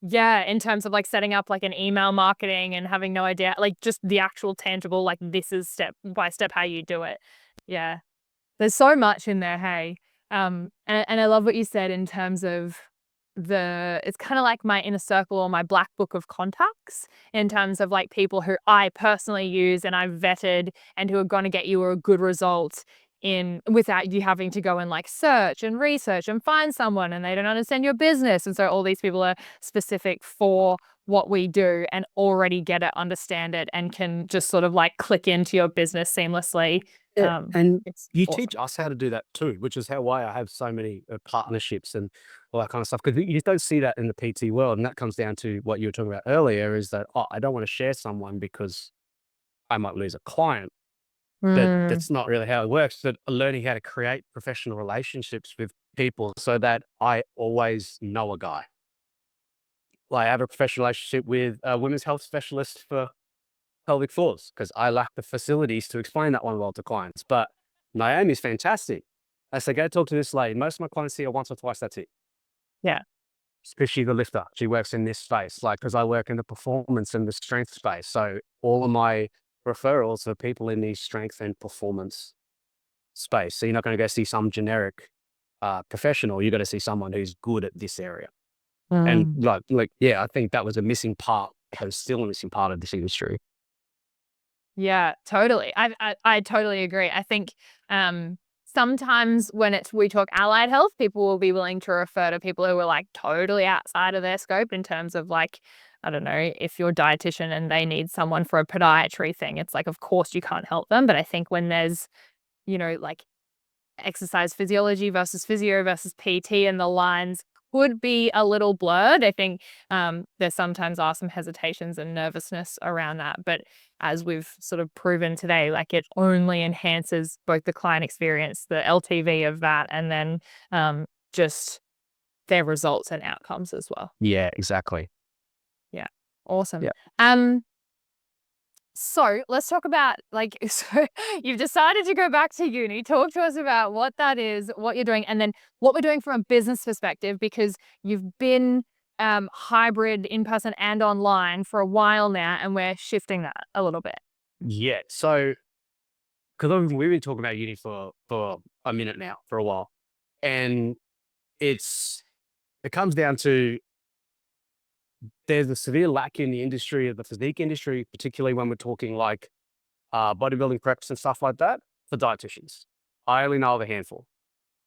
Yeah, in terms of, like, setting up, like, an email marketing and having no idea, like, just the actual tangible, like, this is step by step how you do it. Yeah. There's so much in there, hey? And I love what you said in terms of it's kinda like my inner circle or my black book of contacts in terms of, like, people who I personally use and I've vetted and who are gonna get you a good result in without you having to go and, like, search and research and find someone, and they don't understand your business, and so all these people are specific for what we do and already get it, understand it, and can just sort of, like, click into your business seamlessly. Yeah, and It's you awesome. teach us how to do that too, which is how why I have so many partnerships and all that kind of stuff. Because you don't see that in the PT world, and that comes down to what you were talking about earlier. Is that I don't want to share someone because I might lose a client. But Mm, that's not really how it works. But learning how to create professional relationships with people so that I always know a guy. Like I have a professional relationship with a women's health specialist for pelvic floors because I lack the facilities to explain that one well to clients. But Naomi's fantastic. I say, go talk to this lady. Most of my clients see her once or twice. That's it. yeah. Because she's a lifter. She works in this space. Like, because I work in the performance and the strength space. So all of my referrals are people in the strength and performance space. So you're not going to go see some generic professional. You got to see someone who's good at this area. And Mm. yeah, I think that was a missing part. Still a missing part of this industry. Yeah, totally. I totally agree. I think, sometimes when we talk allied health, people will be willing to refer to people who are, like, totally outside of their scope in terms of, like, I don't know, if you're a dietitian and they need someone for a podiatry thing, it's like, of course you can't help them, but I think when there's, like, exercise physiology versus physio versus PT and the lines could be a little blurred. I think there sometimes are some hesitations and nervousness around that. But as we've sort of proven today, like it only enhances both the client experience, the LTV of that, and then just their results and outcomes as well. Yeah, exactly. Yeah. Awesome. Yeah. Um, So let's talk about like, so you've decided to go back to uni. Talk to us about what that is, what you're doing, and then what we're doing from a business perspective, because you've been hybrid in person and online for a while now, and we're shifting that a little bit. Yeah. So, because we've been talking about uni for a minute now, for a while, and it comes down to there's a severe lack in the industry of the physique industry, particularly when we're talking like bodybuilding preps and stuff like that for dietitians. I only know of a handful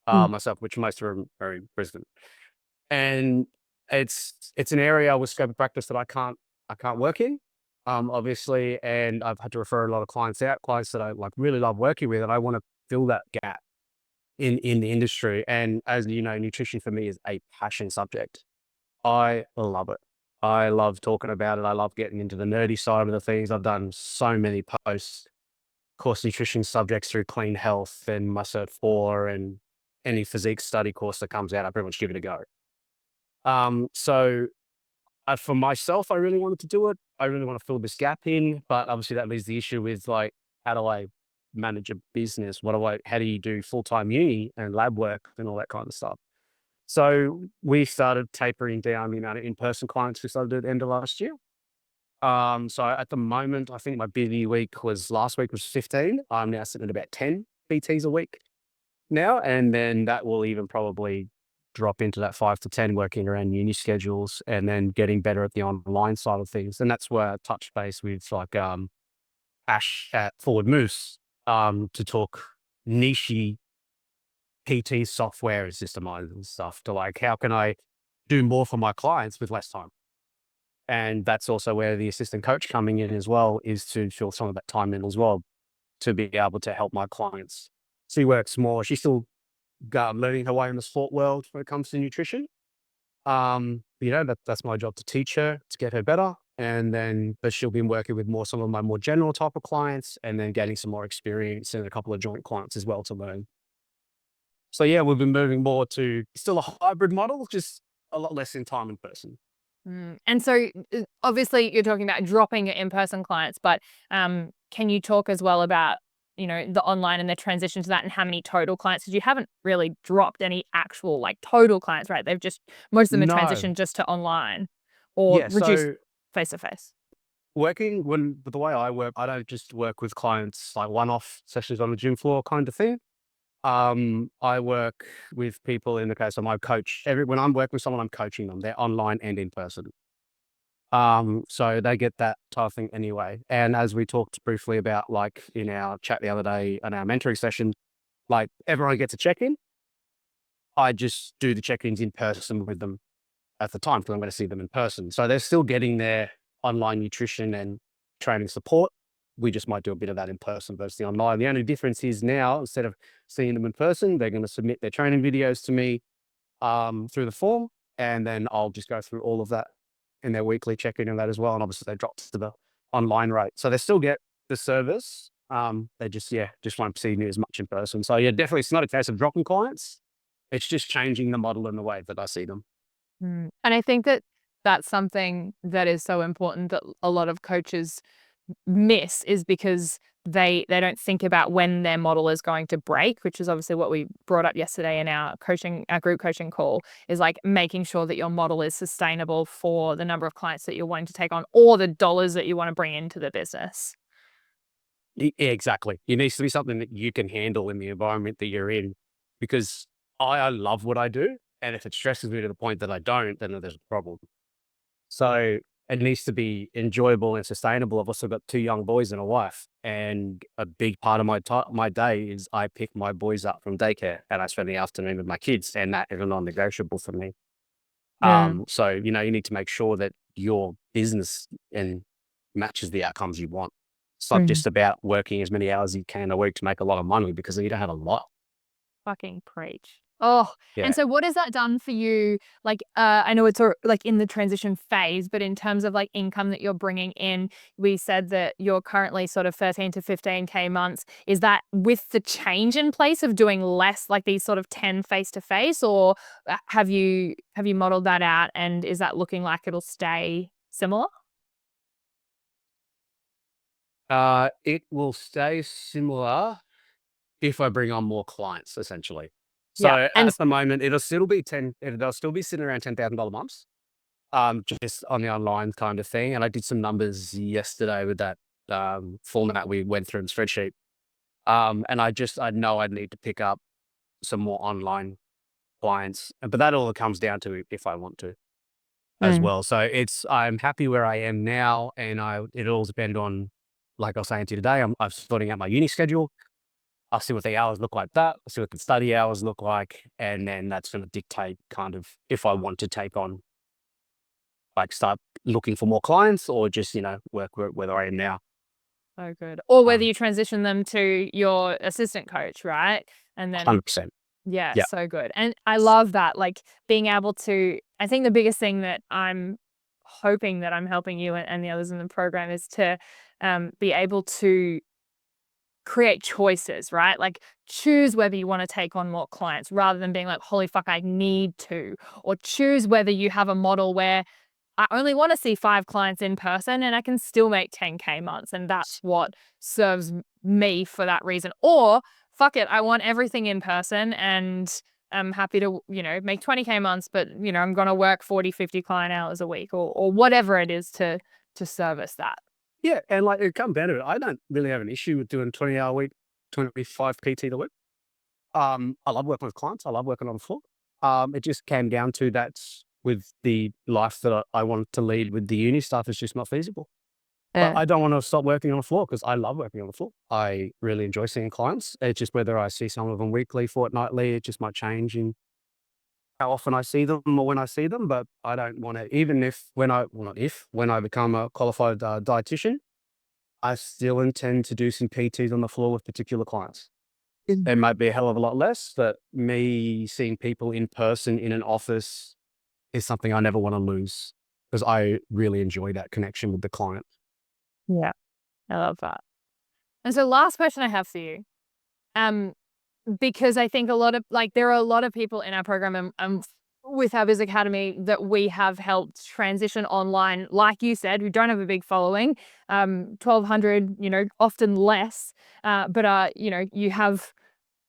Mm. myself, which most are in Brisbane, and it's an area with scope of practice that I can't work in. Obviously, and I've had to refer a lot of clients out, clients that I like really love working with, and I want to fill that gap in the industry. And as you know, nutrition for me is a passion subject. I love it. I love talking about it. I love getting into the nerdy side of the things. I've done so many posts, course nutrition subjects through Clean Health and my Cert 4 and any physique study course that comes out, I pretty much give it a go. So for myself, I really wanted to do it. I really want to fill this gap in, but obviously that leaves the issue with like, how do I manage a business? How do you do full-time uni and lab work and all that kind of stuff? So we started tapering down the amount of in-person clients we started at the end of last year. So at the moment, I think my busy week was last week was 15. I'm now sitting at about 10 PTs a week now. And then that will even probably drop into that 5 to 10 working around uni schedules and then getting better at the online side of things. And that's where I touch base with like Ash at Forward Moose to talk niche PT software and systemizers and stuff to like, how can I do more for my clients with less time? And that's also where the assistant coach coming in as well is to fill some of that time in as well to be able to help my clients. She works more. She's still learning her way in the sport world when it comes to nutrition. That's my job to teach her, to get her better. And then, but she'll be working with some of my more general type of clients and then getting some more experience and a couple of joint clients as well to learn. So yeah, we've been moving more to still a hybrid model, just a lot less in time in person. And so, obviously, you're talking about dropping your in-person clients, but can you talk as well about, the online and the transition to that, and how many total clients? Because you haven't really dropped any actual like total clients, right? They've just most of them are No. transitioned just to online or Yeah, reduced so face to face. working when the way I work, I don't just work with clients like one-off sessions on the gym floor kind of thing. I work with people in the case of my coach. When I'm working with someone, I'm coaching them. They're online and in person. So they get that type of thing anyway. And as we talked briefly about, like in our chat the other day in our mentoring session, like everyone gets a check-in. I just do the check-ins in person with them at the time because I'm going to see them in person. So they're still getting their online nutrition and training support. We just might do a bit of that in person versus the online. The only difference is now, instead of seeing them in person, they're going to submit their training videos to me through the form, and then I'll just go through all of that in their weekly check-in and that as well. And obviously they drop to the online rate. So they still get the service. They just won't see me as much in person. So yeah, definitely it's not a case of dropping clients. It's just changing the model and the way that I see them. And I think that that's something that is so important that a lot of coaches miss, is because they don't think about when their model is going to break, which is obviously what we brought up yesterday in our group coaching call, is like making sure that your model is sustainable for the number of clients that you're wanting to take on or the dollars that you want to bring into the business. Yeah, exactly. It needs to be something that you can handle in the environment that you're in, because I love what I do. And if it stresses me to the point that I don't, then there's a problem. So it needs to be enjoyable and sustainable. I've also got two young boys and a wife, and a big part of my day is I pick my boys up from daycare and I spend the afternoon with my kids, and that is a non-negotiable for me. Yeah. So you need to make sure that your business and matches the outcomes you want. It's not Mm. just about working as many hours as you can a week to make a lot of money, because you don't have a lot. Fucking preach. Oh, and Yeah. so what has that done for you? Like, I know it's like in the transition phase, but in terms of like income that you're bringing in, we said that you're currently sort of 13 to 15K months. Is that with the change in place of doing less, like these sort of 10 face to face, or have you modeled that out, and is that looking like it'll stay similar? It will stay similar if I bring on more clients, essentially. Yeah. So And at the moment, they'll still be sitting around $10,000 months, just on the online kind of thing. And I did some numbers yesterday with that format we went through in the spreadsheet. And I know I need to pick up some more online clients, but that all comes down to if I want to as Mm. well. So I'm happy where I am now, and it all depends on, like I was saying to you today, I'm sorting out my uni schedule. I'll see what the hours look like that. I'll see what the study hours look like. And then that's going to dictate kind of if I want to take on, like start looking for more clients, or just, work where I am now. So good. Or whether Um, you transition them to your assistant coach, right? And then 100%. yeah, Yeah. so good. And I love that, like being able to, I think the biggest thing that I'm hoping that I'm helping you and the others in the program is to be able to create choices, right? Like choose whether you want to take on more clients rather than being like, holy fuck, I need to. Or choose whether you have a model where I only want to see 5 clients in person and I can still make 10K months. And that's what serves me for that reason. Or fuck it, I want everything in person and I'm happy to, make 20K months, but I'm going to work 40, 50 client hours a week, or whatever it is to service that. Yeah. And like it comes down to it, I don't really have an issue with doing 20-hour week, 25 PT the week. I love working with clients. I love working on the floor. It just came down to that's with the life that I want to lead with the uni stuff, is just not feasible. But Yeah. I don't want to stop working on the floor because I love working on the floor. I really enjoy seeing clients. It's just whether I see some of them weekly, fortnightly, it just might change in how often I see them or when I see them. But I don't want to, even if when I become a qualified dietitian, I still intend to do some PTs on the floor with particular clients. It might be a hell of a lot less, but me seeing people in person in an office is something I never want to lose, because I really enjoy that connection with the client. Yeah. I love that. And so last question I have for you. Um, because I think a lot of like there are a lot of people in our program, and with our Biz Academy that we have helped transition online, like you said, who don't have a big following, 1,200, often less, but you have,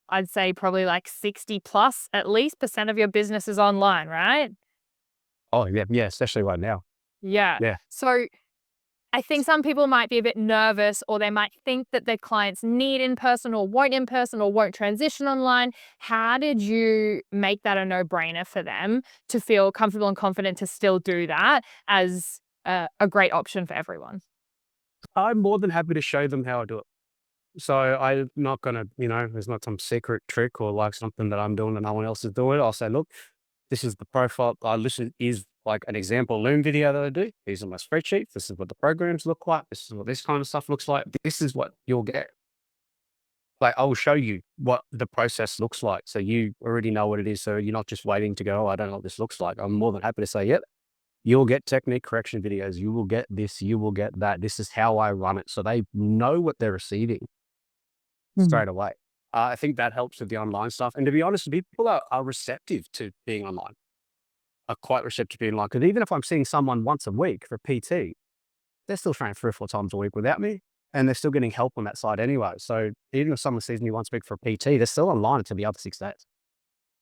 I'd say probably like 60 plus at least percent of your business is online, right? Oh, yeah, yeah, especially right now. Yeah. Yeah. So I think some people might be a bit nervous, or they might think that their clients need in person or won't transition online. How did you make that a no-brainer for them to feel comfortable and confident to still do that as a great option for everyone? I'm more than happy to show them how I do it. So I'm not gonna, there's not some secret trick or like something that I'm doing that no one else is doing. I'll say, look, this is the profile. Listen, is like an example Loom video that I do. These are my spreadsheets. This is what the programs look like. This is what this kind of stuff looks like. This is what you'll get. Like I will show you what the process looks like. So you already know what it is. So you're not just waiting to go, oh, I don't know what this looks like. I'm more than happy to say, yep, you'll get technique correction videos. You will get this, you will get that. This is how I run it. So they know what they're receiving Mm. straight away. I think that helps with the online stuff. And to be honest, people are receptive to being online, are quite receptive to being online. Because even if I'm seeing someone once a week for PT, they're still training 3 or 4 times a week without me. And they're still getting help on that side anyway. So even if someone sees me once a week for a PT, they're still online until the other 6 days.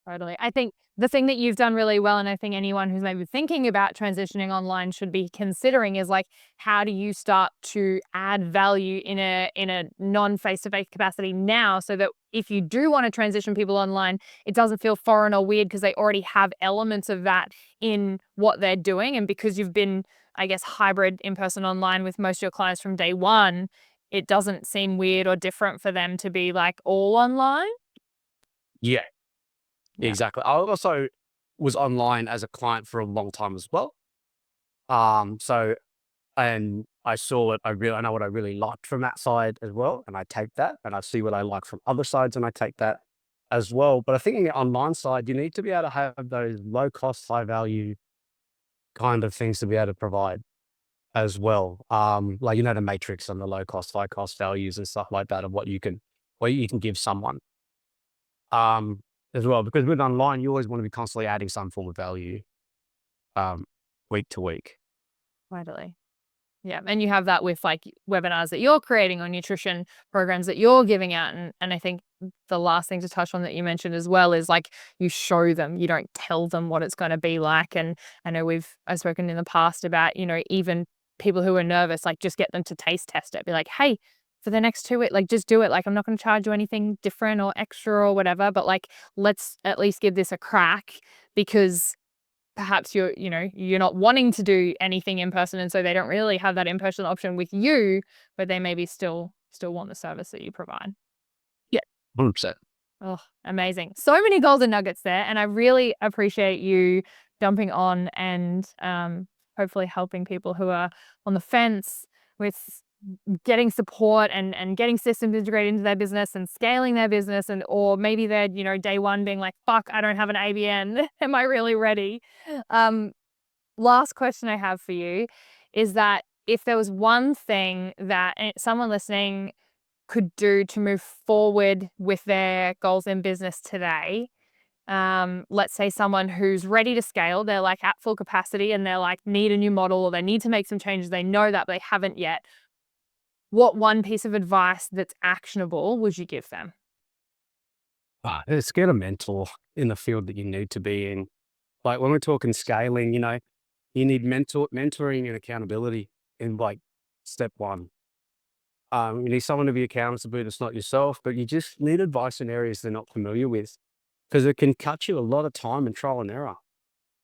Totally. I think the thing that you've done really well, and I think anyone who's maybe thinking about transitioning online should be considering, is like, how do you start to add value in a non face-to-face capacity now, so that if you do want to transition people online, it doesn't feel foreign or weird because they already have elements of that in what they're doing. And because you've been, I guess, hybrid in person online with most of your clients from day one, it doesn't seem weird or different for them to be like all online. Yeah, Yeah. exactly. I also was online as a client for a long time as well. So and I saw it. I know what I really liked from that side as well, and I take that, and I see what I like from other sides, and I take that as well. But I think in the online side, you need to be able to have those low cost, high value kind of things to be able to provide as well. Like the matrix and the low cost, high cost values and stuff like that of what you can give someone. Um, as well, because with online, you always want to be constantly adding some form of value, um, week to week. Totally. Yeah, and you have that with, like, webinars that you're creating on nutrition, programs that you're giving out, and I think the last thing to touch on that you mentioned as well is, like, you show them, you don't tell them what it's gonna be like. And I know I've spoken in the past about, even people who are nervous, like, just get them to taste test it. Be like, "Hey, for the next 2 weeks, like, just do it. Like, I'm not gonna charge you anything different or extra or whatever, but, like, let's at least give this a crack," because perhaps you're not wanting to do anything in person, and so they don't really have that in-person option with you, but they maybe still want the service that you provide. Yeah, 100%. Oh, amazing. So many golden nuggets there, and I really appreciate you jumping on and hopefully helping people who are on the fence with getting support and getting systems integrated into their business and scaling their business, and or maybe they're, day one being like, fuck, I don't have an ABN. Am I really ready? Um, Last question I have for you is that if there was one thing that someone listening could do to move forward with their goals in business today, let's say someone who's ready to scale, they're like at full capacity and they're like, need a new model, or they need to make some changes, they know that, but they haven't yet. What one piece of advice that's actionable would you give them? It's get a mentor in the field that you need to be in. Like when we're talking scaling, you need mentoring and accountability in like step one. You need someone to be accountable that's not yourself, but you just need advice in areas they're not familiar with because it can cut you a lot of time and trial and error.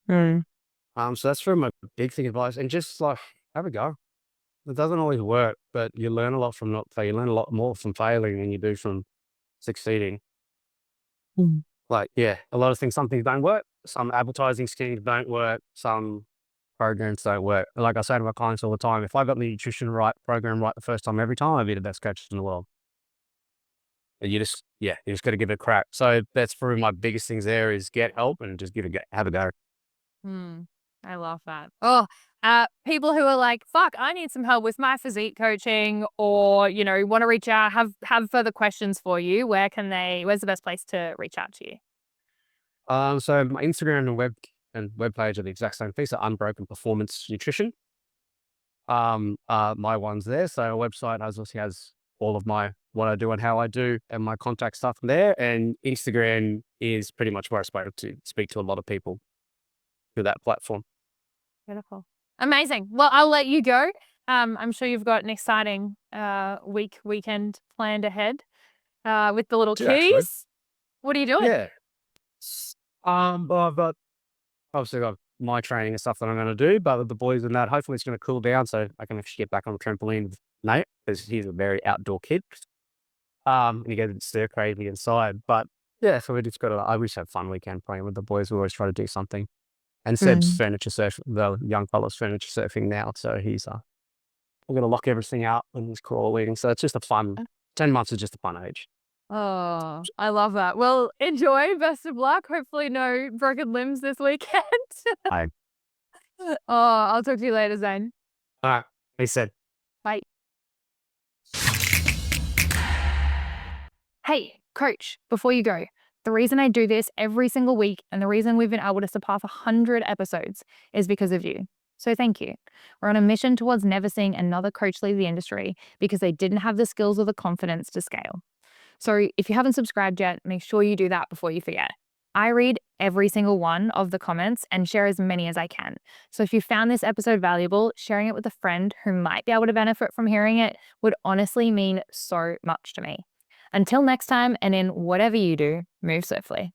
Mm. So that's from a big thing advice, and just like have a go. It doesn't always work, but you learn a lot from not fail. You learn a lot more from failing than you do from succeeding. Mm. Like, yeah, a lot of things, some things don't work. Some advertising schemes don't work. Some programs don't work. Like I say to my clients all the time, if I got the nutrition program right the first time, every time, I'd be the best coach in the world. And you just got to give it a crack. So that's probably my biggest things there is get help and just have a go. Mm, I love that. Oh, people who are like, fuck, I need some help with my physique coaching, or, want to reach out, have further questions for you. Where's the best place to reach out to you? So my Instagram and and webpage are the exact same thing. So Unbroken Performance Nutrition. My one's there. So our website obviously has all of my what I do and how I do and my contact stuff there. And Instagram is pretty much where I speak to a lot of people through that platform. Beautiful. Amazing. Well, I'll let you go. I'm sure you've got an exciting weekend planned ahead with the little Do actually. keys. What are you doing? Yeah. Well, I've got obviously got my training and stuff that I'm going to do, but with the boys and that, hopefully it's going to cool down so I can actually get back on the trampoline with Nate because he's a very outdoor kid. And he gets stir crazy inside. But yeah, so we just got I wish have fun weekend playing with the boys. We always try to do something. And Seb's furniture surf, the young fella's furniture surfing now. So he's we're going to lock everything out and he's crawling. So it's just a fun, 10 months is just a fun age. Oh, I love that. Well, enjoy. Best of luck. Hopefully no broken limbs this weekend. I, Oh, I'll talk to you later, Zane. all right. He said, Bye. Hey, coach, before you go, the reason I do this every single week and the reason we've been able to surpass 100 episodes is because of you. So thank you. We're on a mission towards never seeing another coach leave the industry because they didn't have the skills or the confidence to scale. So if you haven't subscribed yet, make sure you do that before you forget. I read every single one of the comments and share as many as I can. So if you found this episode valuable, sharing it with a friend who might be able to benefit from hearing it would honestly mean so much to me. Until next time, and in whatever you do, move swiftly.